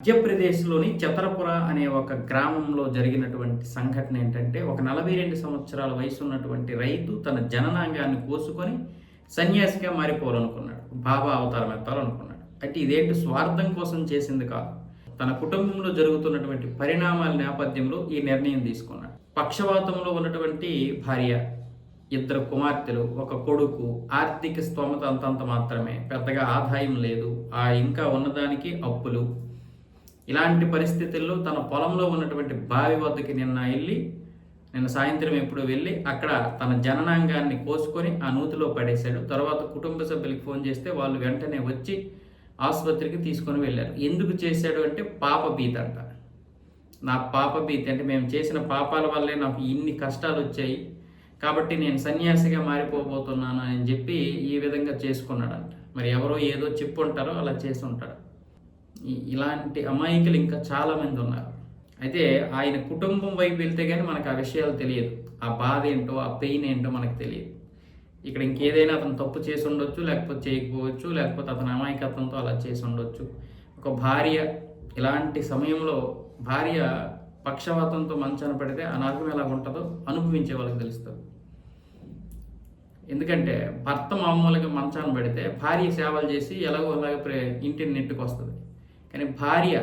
మధ్యప్రదేశ్‌లోని చతరపుర అనే ఒక గ్రామంలో జరిగినటువంటి సంఘటన ఏంటంటే, ఒక 42 సంవత్సరాల వయసున్నటువంటి రైతు తన జననాంగాన్ని కోసుకొని సన్యాసిగా మారిపోవాలనుకున్నాడు. బాబా అవతారం ఎత్తాలనుకున్నాడు. అయితే ఇదేంటి స్వార్థం కోసం చేసింది కాదు. తన కుటుంబంలో జరుగుతున్నటువంటి పరిణామాల నేపథ్యంలో ఈ నిర్ణయం తీసుకున్నాడు. పక్షవాతంలో ఉన్నటువంటి భార్య, 2 కుమార్తెలు, 1 కొడుకు, ఆర్థిక స్తోమత అంతంత మాత్రమే, పెద్దగా ఆదాయం లేదు. ఇంకా ఉన్నదానికి అప్పులు. ఇలాంటి పరిస్థితుల్లో తన పొలంలో ఉన్నటువంటి బావి వద్దకి నిన్న సాయంత్రం ఎప్పుడో వెళ్ళి అక్కడ తన జననాంగాన్ని కోసుకొని ఆ నూతిలో పడేశాడు. తర్వాత కుటుంబ సభ్యులకు ఫోన్ చేస్తే వాళ్ళు వెంటనే వచ్చి ఆసుపత్రికి తీసుకొని వెళ్ళారు. ఎందుకు చేశాడు అంటే పాపభీతి అంట. నా పాపభీతి అంటే మేము చేసిన పాపాల వల్లే నాకు ఇన్ని కష్టాలు వచ్చాయి, కాబట్టి నేను సన్యాసిగా మారిపోబోతున్నాను అని చెప్పి ఈ విధంగా చేసుకున్నాడంట. మరి ఎవరో ఏదో చెప్పుంటారో అలా చేసి ఉంటాడు. ఇలాంటి అమాయకులు ఇంకా చాలామంది ఉన్నారు. అయితే ఆయన కుటుంబం వైపు వెళ్తే కానీ మనకు ఆ విషయాలు తెలియదు. ఆ బాధ ఏంటో, ఆ పెయిన్ ఏంటో మనకు తెలియదు. ఇక్కడ ఇంకేదైనా అతను తప్పు చేసి ఉండొచ్చు, లేకపోతే చేయకపోవచ్చు, లేకపోతే అతని అమాయకత్వంతో అలా చేసి ఉండొచ్చు. ఒక భార్య ఇలాంటి సమయంలో భార్య పక్షవాతంతో మంచాన పడితే ఆ నరకం ఎలా ఉంటుందో అనుభవించే వాళ్ళకి తెలుస్తుంది. ఎందుకంటే భర్త మామూలుగా మంచాన పడితే భార్య సేవలు చేసి ఎలాగో అలాగే ఇంటిని నెట్టుకొస్తుంది. కానీ భార్య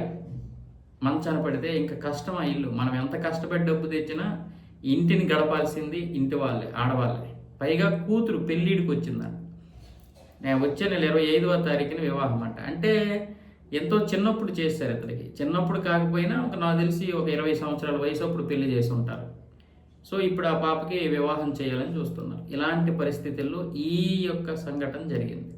మంచాన పడితే ఇంకా కష్టం. ఆ ఇల్లు మనం ఎంత కష్టపడి డబ్బు తెచ్చినా ఇంటిని గడపాల్సింది ఇంటి వాళ్ళే, ఆడవాళ్ళే. పైగా కూతురు పెళ్ళిడికి వచ్చిందంట. నేను వచ్చే నెల 25వ తారీఖున వివాహం అంట. అంటే ఎంతో చిన్నప్పుడు చేశారు ఇతనికి. చిన్నప్పుడు కాకపోయినా నాకు తెలిసి ఒక 20 సంవత్సరాల వయసు అప్పుడు పెళ్లి చేసి ఉంటారు. సో ఇప్పుడు ఆ పాపకి వివాహం చేయాలని చూస్తున్నారు. ఇలాంటి పరిస్థితుల్లో ఈ యొక్క సంఘటన జరిగింది.